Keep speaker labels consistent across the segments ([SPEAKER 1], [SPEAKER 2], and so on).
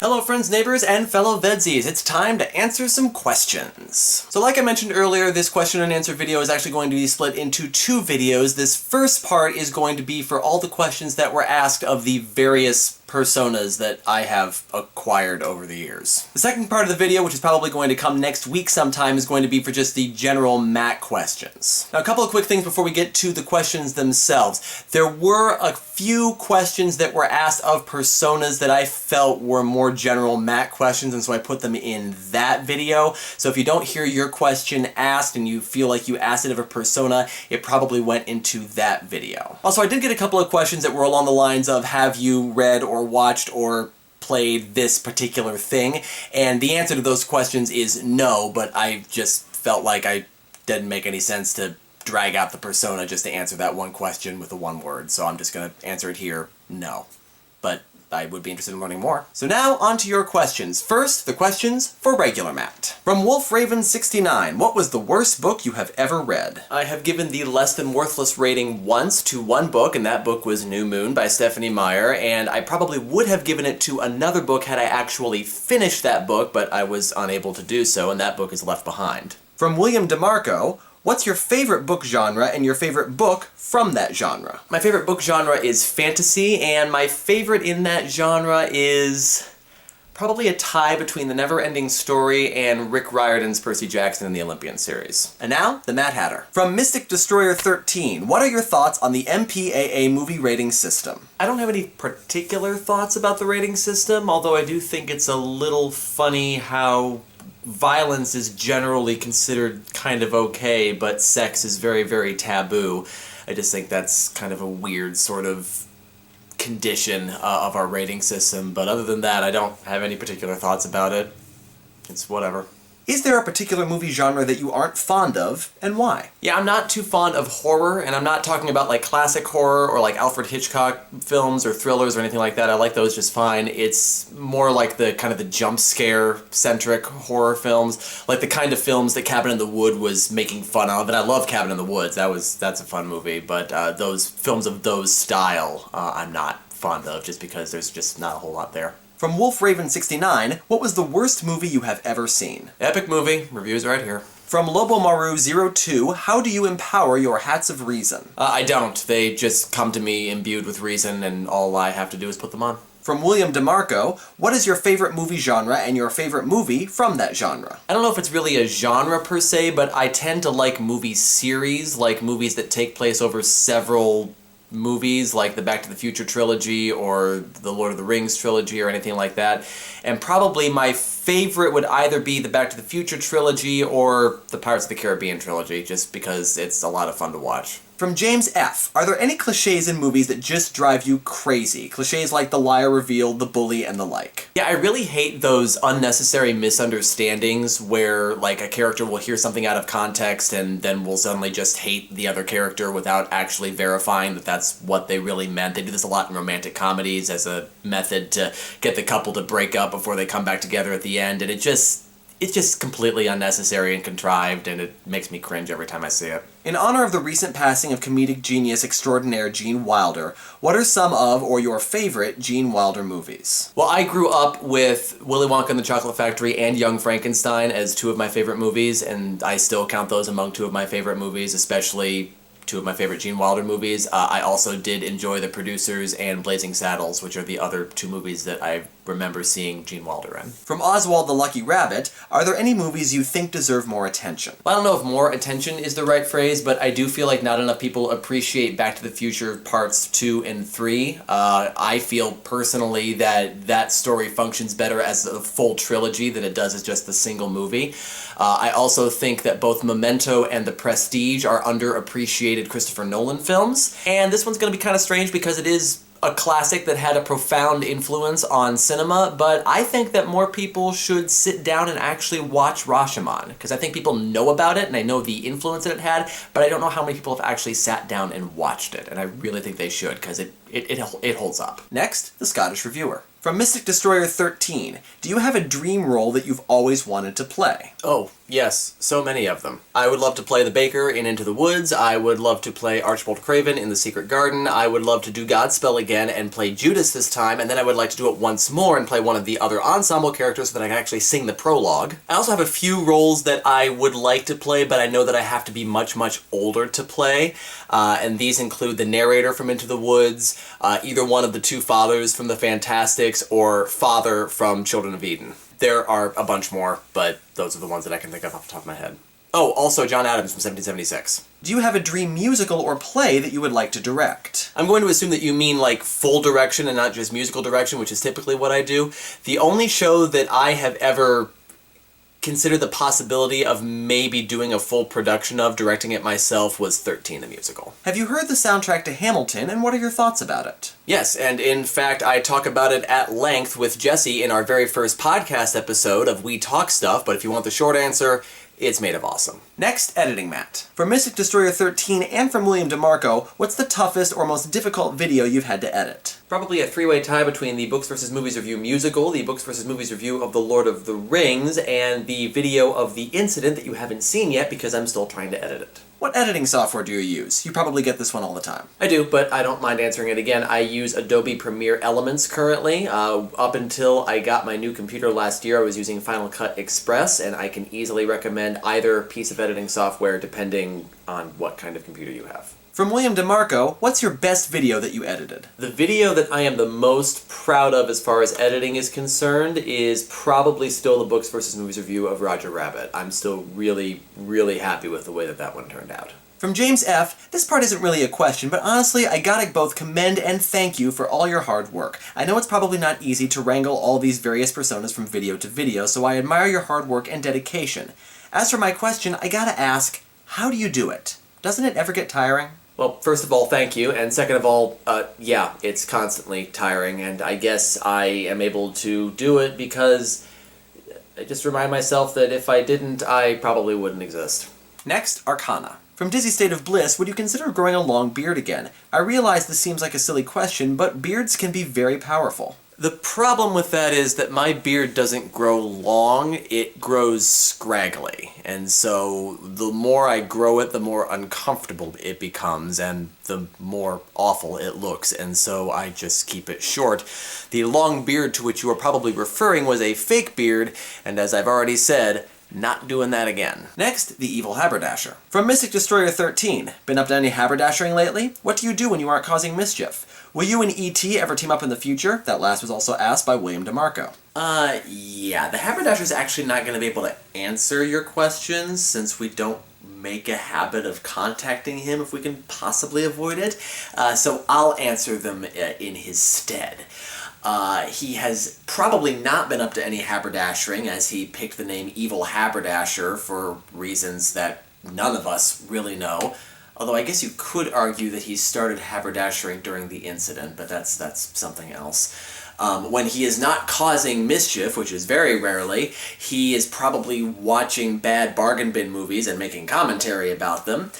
[SPEAKER 1] Hello friends, neighbors, and fellow vedsies. It's time to answer some questions. So like I mentioned earlier, this question and answer video is actually going to be split into two videos. This first part is going to be for all the questions that were asked of the various personas that I have acquired over the years. The second part of the video, which is probably going to come next week sometime, is going to be for just the general Matt questions. Now, a couple of quick things before we get to the questions themselves. There were a few questions that were asked of personas that I felt were more general Matt questions, and so I put them in that video. So if you don't hear your question asked and you feel like you asked it of a persona, it probably went into that video. Also, I did get a couple of questions that were along the lines of, have you read or watched or played this particular thing? And the answer to those questions is no, but I just felt like I didn't make any sense to drag out the persona just to answer that one question with the one word, so I'm just gonna answer it here, no. But I would be interested in learning more. So now, on to your questions. First, the questions for regular Matt. From WolfRaven69, what was the worst book you have ever read? I have given the less than worthless rating once to one book, and that book was New Moon by Stephanie Meyer, and I probably would have given it to another book had I actually finished that book, but I was unable to do so, and that book is Left Behind. From William DeMarco, what's your favorite book genre and your favorite book from that genre? My favorite book genre is fantasy, and my favorite in that genre is probably a tie between The Never-Ending Story and Rick Riordan's Percy Jackson in the Olympian series. And now, the Mad Hatter. From Mystic Destroyer 13, what are your thoughts on the MPAA movie rating system? I don't have any particular thoughts about the rating system, although I do think it's a little funny how violence is generally considered kind of okay, but sex is very, very taboo. I just think that's kind of a weird sort of condition of our rating system, but other than that, I don't have any particular thoughts about it. It's whatever. Is there a particular movie genre that you aren't fond of, and why? Yeah, I'm not too fond of horror, and I'm not talking about like classic horror or like Alfred Hitchcock films or thrillers or anything like that. I like those just fine. It's more like the kind of the jump scare centric horror films, like the kind of films that Cabin in the Woods was making fun of, and I love Cabin in the Woods. That's a fun movie, but those films of those style, I'm not fond of just because there's just not a whole lot there. From WolfRaven69, what was the worst movie you have ever seen? Epic movie. Reviews right here. From LoboMaru02, how do you empower your hats of reason? I don't. They just come to me imbued with reason, and all I have to do is put them on. From William DeMarco, what is your favorite movie genre and your favorite movie from that genre? I don't know if it's really a genre per se, but I tend to like movie series, like movies that take place over several movies, like the Back to the Future trilogy or the Lord of the Rings trilogy or anything like that. And probably my favorite would either be the Back to the Future trilogy or the Pirates of the Caribbean trilogy, just because it's a lot of fun to watch. From James F., are there any cliches in movies that just drive you crazy? Cliches like the liar revealed, the bully, and the like. Yeah, I really hate those unnecessary misunderstandings where, like, a character will hear something out of context and then will suddenly just hate the other character without actually verifying that that's what they really meant. They do this a lot in romantic comedies as a method to get the couple to break up before they come back together at the end, and it's just completely unnecessary and contrived, and it makes me cringe every time I see it. In honor of the recent passing of comedic genius extraordinaire Gene Wilder, what are some of, or your favorite, Gene Wilder movies? Well, I grew up with Willy Wonka and the Chocolate Factory and Young Frankenstein as two of my favorite movies, and I still count those among two of my favorite movies, especially two of my favorite Gene Wilder movies. I also did enjoy The Producers and Blazing Saddles, which are the other two movies that I remember seeing Gene Wilder in. From Oswald the Lucky Rabbit, are there any movies you think deserve more attention? Well, I don't know if more attention is the right phrase, but I do feel like not enough people appreciate Back to the Future Parts 2 and 3. I feel personally that story functions better as a full trilogy than it does as just the single movie. I also think that both Memento and The Prestige are underappreciated Christopher Nolan films, and this one's going to be kind of strange because it is a classic that had a profound influence on cinema, but I think that more people should sit down and actually watch Rashomon, because I think people know about it and I know the influence that it had, but I don't know how many people have actually sat down and watched it, and I really think they should, because it holds up. Next, the Scottish Reviewer. From Mystic Destroyer 13, do you have a dream role that you've always wanted to play? Oh, Yes, so many of them. I would love to play the Baker in Into the Woods. I would love to play Archibald Craven in The Secret Garden. I would love to do Godspell again and play Judas this time, and then I would like to do it once more and play one of the other ensemble characters so that I can actually sing the prologue. I also have a few roles that I would like to play, but I know that I have to be much, much older to play, and these include the narrator from Into the Woods, either one of the two fathers from The Fantastics, or Father from Children of Eden. There are a bunch more, but those are the ones that I can think of off the top of my head. Oh, also John Adams from 1776. Do you have a dream musical or play that you would like to direct? I'm going to assume that you mean like full direction and not just musical direction, which is typically what I do. The only show that I have ever considered the possibility of maybe doing a full production of, directing it myself, was 13 the musical. Have you heard the soundtrack to Hamilton, and what are your thoughts about it? Yes, and in fact I talk about it at length with Jesse in our very first podcast episode of We Talk Stuff, but if you want the short answer, it's made of awesome. Next, editing Matt. From Mystic Destroyer 13 and from William DeMarco, what's the toughest or most difficult video you've had to edit? Probably a three-way tie between the Books vs. Movies Review musical, the Books vs. Movies Review of The Lord of the Rings, and the video of the incident that you haven't seen yet because I'm still trying to edit it. What editing software do you use? You probably get this one all the time. I do, but I don't mind answering it again. I use Adobe Premiere Elements currently. Up until I got my new computer last year, I was using Final Cut Express, and I can easily recommend either piece of editing software depending on what kind of computer you have. From William DeMarco, what's your best video that you edited? The video that I am the most proud of as far as editing is concerned is probably still the Books vs. Movies review of Roger Rabbit. I'm still really, really happy with the way that that one turned out. From James F., this part isn't really a question, but honestly, I gotta both commend and thank you for all your hard work. I know it's probably not easy to wrangle all these various personas from video to video, so I admire your hard work and dedication. As for my question, I gotta ask, how do you do it? Doesn't it ever get tiring? Well, first of all, thank you, and second of all, yeah, it's constantly tiring, and I guess I am able to do it because I just remind myself that if I didn't, I probably wouldn't exist. Next, Arcana. From Dizzy State of Bliss, would you consider growing a long beard again? I realize this seems like a silly question, but beards can be very powerful. The problem with that is that my beard doesn't grow long, it grows scraggly. And so the more I grow it, the more uncomfortable it becomes, and the more awful it looks, and so I just keep it short. The long beard to which you are probably referring was a fake beard, and as I've already said, not doing that again. Next, the Evil Haberdasher. From Mystic Destroyer 13, been up to any haberdashering lately? What do you do when you aren't causing mischief? Will you and E.T. ever team up in the future? That last was also asked by William DeMarco. Yeah, the haberdasher's actually not going to be able to answer your questions since we don't make a habit of contacting him if we can possibly avoid it. So I'll answer them in his stead. He has probably not been up to any haberdashering, as he picked the name Evil Haberdasher for reasons that none of us really know. Although I guess you could argue that he started haberdashering during the incident, but that's something else. When he is not causing mischief, which is very rarely, he is probably watching bad bargain bin movies and making commentary about them.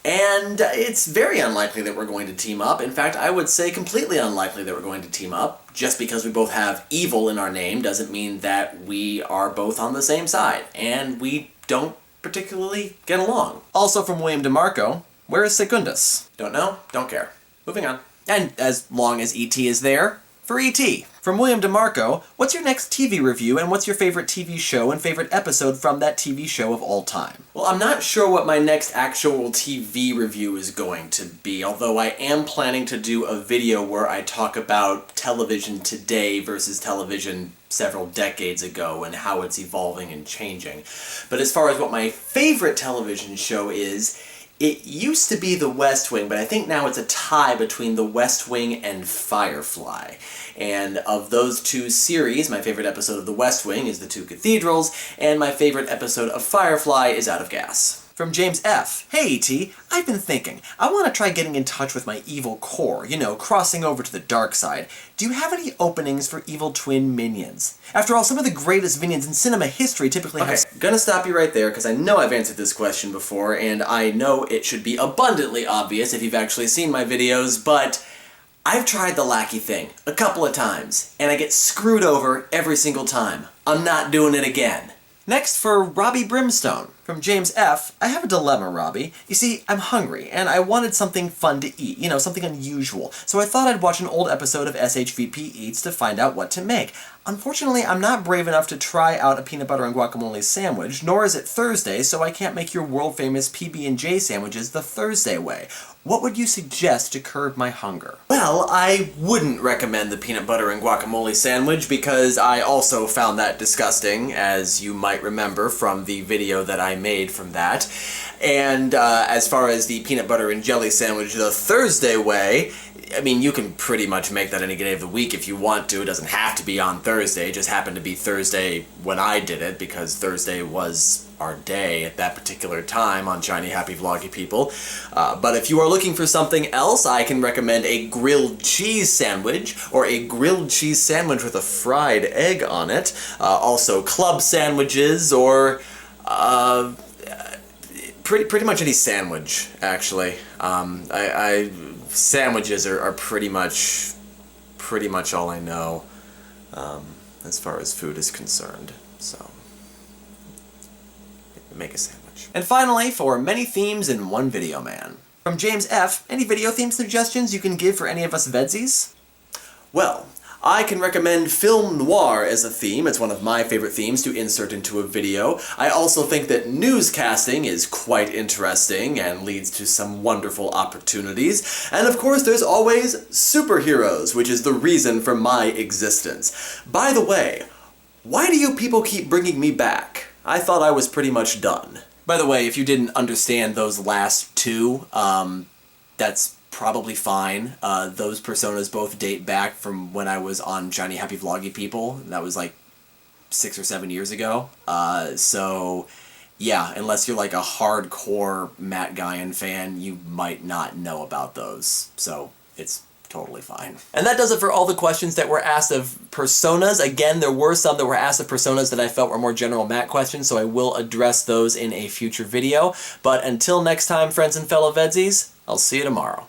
[SPEAKER 1] And it's very unlikely that we're going to team up. In fact, I would say completely unlikely that we're going to team up. Just because we both have evil in our name doesn't mean that we are both on the same side. And we don't particularly get along. Also from William DeMarco, where is Secundus? Don't know, don't care. Moving on. And as long as E.T. is there, for E.T. From William DeMarco, what's your next TV review and what's your favorite TV show and favorite episode from that TV show of all time? Well, I'm not sure what my next actual TV review is going to be, although I am planning to do a video where I talk about television today versus television several decades ago and how it's evolving and changing. But as far as what my favorite television show is, it used to be The West Wing, but I think now it's a tie between The West Wing and Firefly. And of those two series, my favorite episode of The West Wing is The Two Cathedrals, and my favorite episode of Firefly is Out of Gas. From James F. Hey E.T., I've been thinking, I want to try getting in touch with my evil core, you know, crossing over to the dark side. Do you have any openings for evil twin minions? After all, some of the greatest minions in cinema history typically have... Okay, gonna stop you right there, because I know I've answered this question before, and I know it should be abundantly obvious if you've actually seen my videos, but I've tried the lackey thing a couple of times, and I get screwed over every single time. I'm not doing it again. Next, for Robbie Brimstone. From James F., I have a dilemma, Robbie. You see, I'm hungry, and I wanted something fun to eat, you know, something unusual. So I thought I'd watch an old episode of SHVP Eats to find out what to make. Unfortunately, I'm not brave enough to try out a peanut butter and guacamole sandwich, nor is it Thursday, so I can't make your world-famous PB&J sandwiches the Thursday way. What would you suggest to curb my hunger? Well, I wouldn't recommend the peanut butter and guacamole sandwich because I also found that disgusting, as you might remember from the video that I made from that. And as far as the peanut butter and jelly sandwich the Thursday way, I mean, you can pretty much make that any day of the week if you want to. It doesn't have to be on Thursday. It just happened to be Thursday when I did it because Thursday was our day at that particular time on Shiny Happy Vloggy People. But if you are looking for something else, I can recommend a grilled cheese sandwich or a grilled cheese sandwich with a fried egg on it. Also club sandwiches or pretty much any sandwich, actually. Sandwiches are pretty much all I know as far as food is concerned. So make a sandwich. And finally, for many themes in one video man. From James F., any video theme suggestions you can give for any of us Vedsies? Well, I can recommend film noir as a theme. It's one of my favorite themes to insert into a video. I also think that newscasting is quite interesting and leads to some wonderful opportunities. And of course, there's always superheroes, which is the reason for my existence. By the way, why do you people keep bringing me back? I thought I was pretty much done. By the way, if you didn't understand those last two, that's probably fine. Those personas both date back from when I was on Shiny Happy Vloggy People. That was like 6 or 7 years ago. So yeah, unless you're like a hardcore Matt Guyan fan, you might not know about those. So it's totally fine. And that does it for all the questions that were asked of personas. Again, there were some that were asked of personas that I felt were more general Matt questions, so I will address those in a future video. But until next time, friends and fellow Vedsies, I'll see you tomorrow.